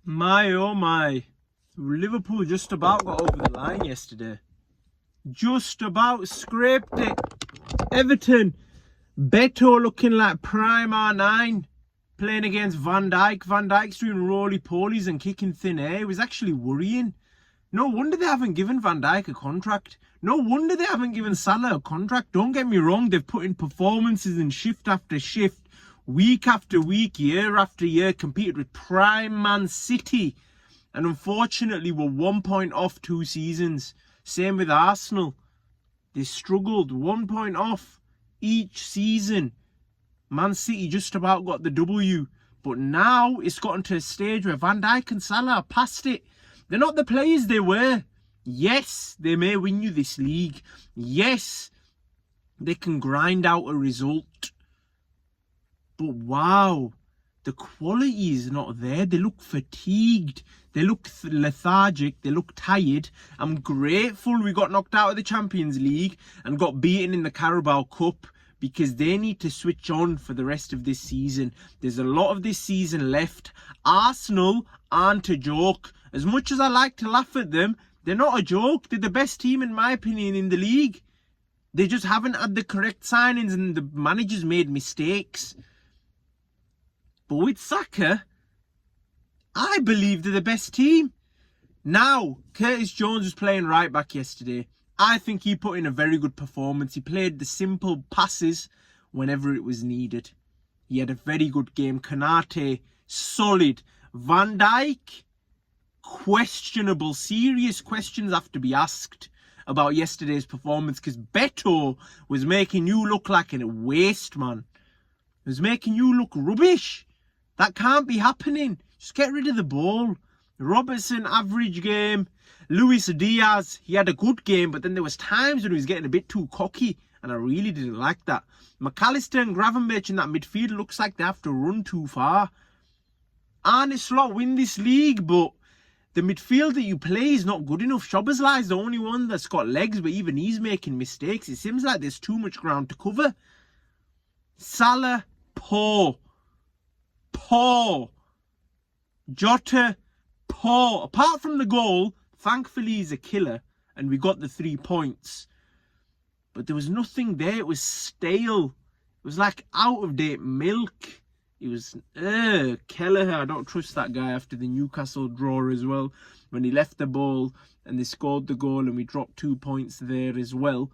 My oh my, Liverpool just about got over the line yesterday. Just about scraped it. Everton, Beto looking like prime R9, playing against Van Dijk. Van Dijk's doing roly-polies and kicking thin air. It was actually worrying. No wonder they haven't given Van Dijk a contract. No wonder they haven't given Salah a contract. Don't get me wrong, they've put in performances in shift after shift, week after week, year after year, competed with prime Man City. And unfortunately, we're 1 point off 2 seasons. Same with Arsenal. They struggled, 1 point off each season. Man City just about got the W. But now it's gotten to a stage where Van Dijk and Salah are past it. They're not the players they were. Yes, they may win you this league. Yes, they can grind out a result. But wow, the quality is not there. They look fatigued. They look lethargic. They look tired. I'm grateful we got knocked out of the Champions League and got beaten in the Carabao Cup, because they need to switch on for the rest of this season. There's a lot of this season left. Arsenal aren't a joke. As much as I like to laugh at them, they're not a joke. They're the best team, in my opinion, in the league. They just haven't had the correct signings and the managers made mistakes. But with Saka, I believe they're the best team. Now, Curtis Jones was playing right back yesterday. I think he put in a very good performance. He played the simple passes whenever it was needed. He had a very good game. Konate, solid. Van Dijk, questionable. Serious questions have to be asked about yesterday's performance, because Beto was making you look like a waste, man. He was making you look rubbish. That can't be happening. Just get rid of the ball. Robertson, average game. Luis Diaz, he had a good game, but then there was times when he was getting a bit too cocky, and I really didn't like that. McAllister and Gravenberch in that midfield looks like they have to run too far. Arne Slot win this league, but the midfield that you play is not good enough. Szoboszlai is the only one that's got legs, but even he's making mistakes. It seems like there's too much ground to cover. Salah, poor. Poor. Jota, poor. Apart from the goal, thankfully he's a killer and we got the 3 points. But there was nothing there. It was stale. It was like out-of-date milk. It was, Kelleher, I don't trust that guy after the Newcastle draw as well. When he left the ball and they scored the goal and we dropped 2 points there as well.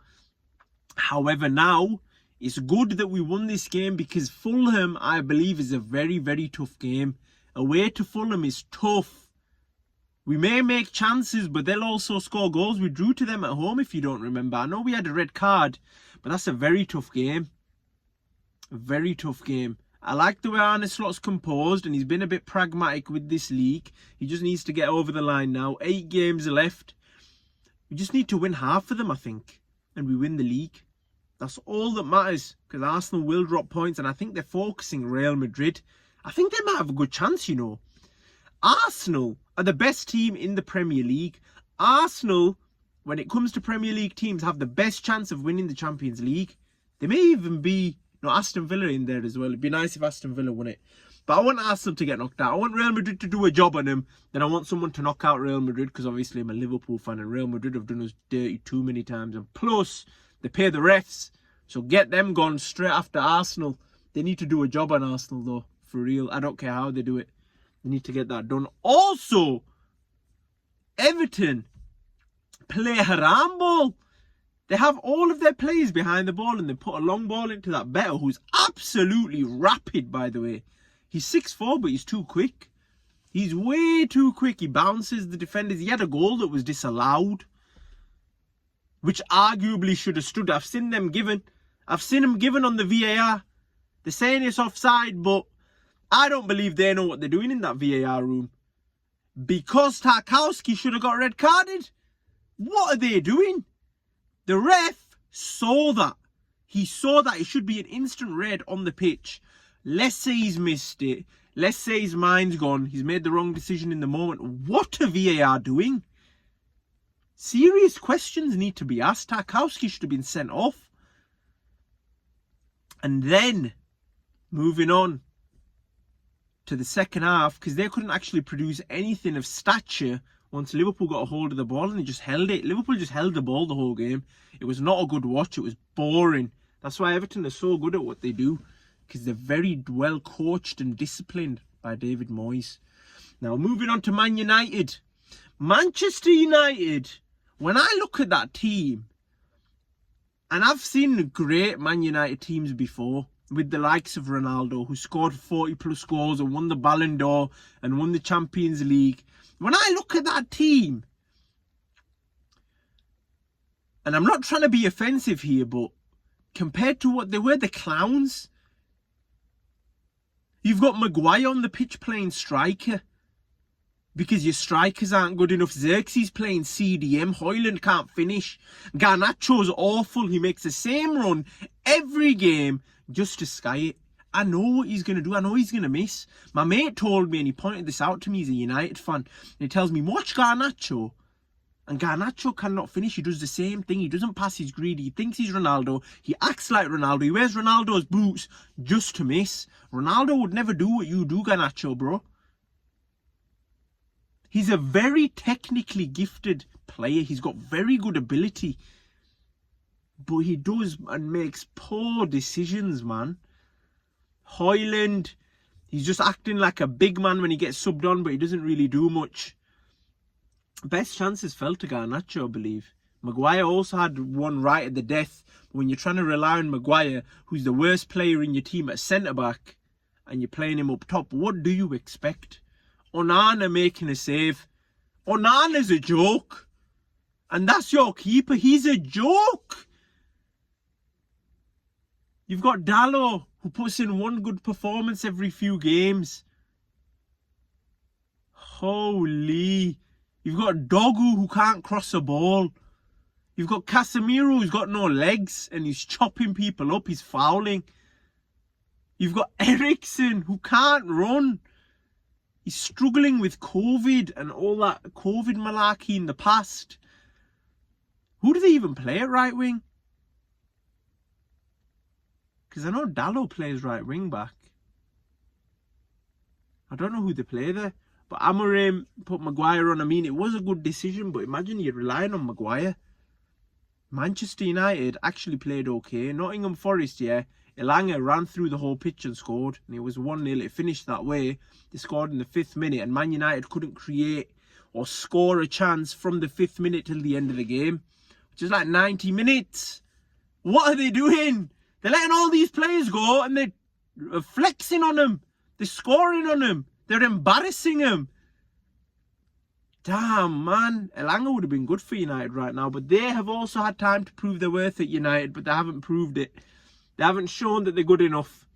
However, now it's good that we won this game, because Fulham, I believe, is a very, very tough game. Away to Fulham is tough. We may make chances, but they'll also score goals. We drew to them at home, if you don't remember. I know we had a red card, but that's a very tough game. A very tough game. I like the way Arne Slot's composed, and he's been a bit pragmatic with this league. He just needs to get over the line now. 8 games left. We just need to win half of them, I think, and we win the league. That's all that matters, because Arsenal will drop points, and I think they're focusing Real Madrid. I think they might have a good chance, you know. Arsenal are the best team in the Premier League. Arsenal, when it comes to Premier League teams, have the best chance of winning the Champions League. They may even be, Aston Villa in there as well. It'd be nice if Aston Villa won it. But I want Arsenal to get knocked out. I want Real Madrid to do a job on them. Then I want someone to knock out Real Madrid, because obviously I'm a Liverpool fan and Real Madrid have done us dirty too many times. And plus, they pay the refs. So get them gone straight after Arsenal. They need to do a job on Arsenal though. For real. I don't care how they do it. They need to get that done. Also, Everton play haram ball. They have all of their players behind the ball, and they put a long ball into that Beto, who's absolutely rapid, by the way. He's 6'4", but he's too quick. He's way too quick. He bounces the defenders. He had a goal that was disallowed, which arguably should have stood. I've seen them given on the VAR. They're saying it's offside, but I don't believe they know what they're doing in that VAR room. Because Tarkowski should have got red carded. What are they doing? The ref saw that. He saw that it should be an instant red on the pitch. Let's say he's missed it. Let's say his mind's gone. He's made the wrong decision in the moment. What are VAR doing? Serious questions need to be asked. Tarkowski should have been sent off. And then, moving on to the second half because they couldn't actually produce anything of stature once Liverpool got a hold of the ball and they just held it. Liverpool just held the ball the whole game. It was not a good watch. It was boring. That's why Everton are so good at what they do, because they're very well coached and disciplined by David Moyes. Now, moving on to Man United. Manchester United, when I look at that team, and I've seen great Man United teams before, with the likes of Ronaldo, who scored 40 plus goals and won the Ballon d'Or and won the Champions League. When I look at that team, and I'm not trying to be offensive here, but compared to what they were, the clowns. You've got Maguire on the pitch playing striker because your strikers aren't good enough. Xerxes playing CDM. Højlund can't finish. Garnacho's awful. He makes the same run every game just to sky it. I know what he's going to do. I know he's going to miss. My mate told me, and he pointed this out to me, he's a United fan. And he tells me, watch Garnacho. And Garnacho cannot finish. He does the same thing. He doesn't pass. He's greedy. He thinks he's Ronaldo. He acts like Ronaldo. He wears Ronaldo's boots just to miss. Ronaldo would never do what you do, Garnacho, bro. He's a very technically gifted player. He's got very good ability. But he does and makes poor decisions, man. Højlund, he's just acting like a big man when he gets subbed on, but he doesn't really do much. Best chances fell to Garnacho, I believe. Maguire also had one right at the death. But when you're trying to rely on Maguire, who's the worst player in your team at centre-back, and you're playing him up top, what do you expect? Onana making a save. Onana's a joke. And that's your keeper. He's a joke. You've got Dalot, who puts in one good performance every few games. Holy. You've got Dogu, who can't cross a ball. You've got Casemiro, who's got no legs, and he's chopping people up. He's fouling. You've got Eriksen, who can't run. He's struggling with COVID and all that COVID malarkey in the past. Who do they even play at right wing? Because I know Dalot plays right wing back. I don't know who they play there. But Amorim put Maguire on. I mean, it was a good decision, but imagine you're relying on Maguire. Manchester United actually played okay. Nottingham Forest, yeah. Elanga ran through the whole pitch and scored. And it was 1-0. It finished that way. They scored in the 5th minute. And Man United couldn't create or score a chance from the 5th minute till the end of the game. Which is like 90 minutes. What are they doing? They're letting all these players go and they're flexing on them. They're scoring on them. They're embarrassing him. Damn, man. Elanga would have been good for United right now. But they have also had time to prove their worth at United. But they haven't proved it. They haven't shown that they're good enough.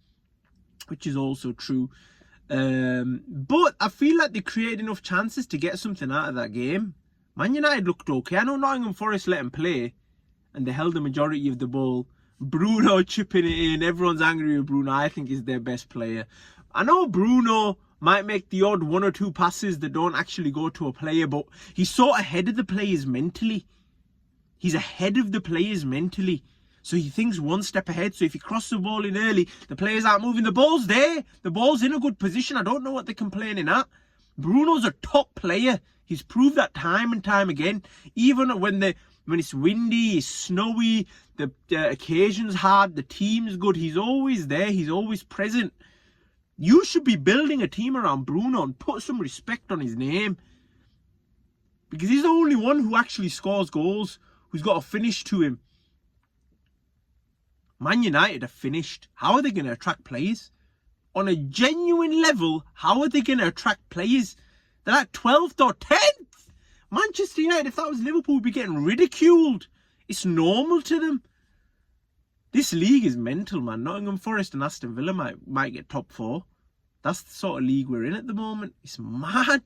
Which is also true. But I feel like they created enough chances to get something out of that game. Man United looked okay. I know Nottingham Forest let them play. And they held the majority of the ball. Bruno chipping it in. Everyone's angry with Bruno. I think he's their best player. I know Bruno might make the odd 1 or 2 passes that don't actually go to a player, but he's sort of ahead of the players mentally. He's ahead of the players mentally. So he thinks one step ahead. So if he crosses the ball in early, the players aren't moving. The ball's there. The ball's in a good position. I don't know what they're complaining at. Bruno's a top player. He's proved that time and time again. Even when it's windy, it's snowy, the occasion's hard, the team's good, he's always there. He's always present. You should be building a team around Bruno and put some respect on his name. Because he's the only one who actually scores goals, who's got a finish to him. Man United are finished. How are they going to attract players? On a genuine level, how are they going to attract players? They're like 12th or 10th. Manchester United, if that was Liverpool, would be getting ridiculed. It's normal to them. This league is mental, man. Nottingham Forest and Aston Villa might get top 4. That's the sort of league we're in at the moment. It's mad.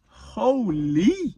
Holy.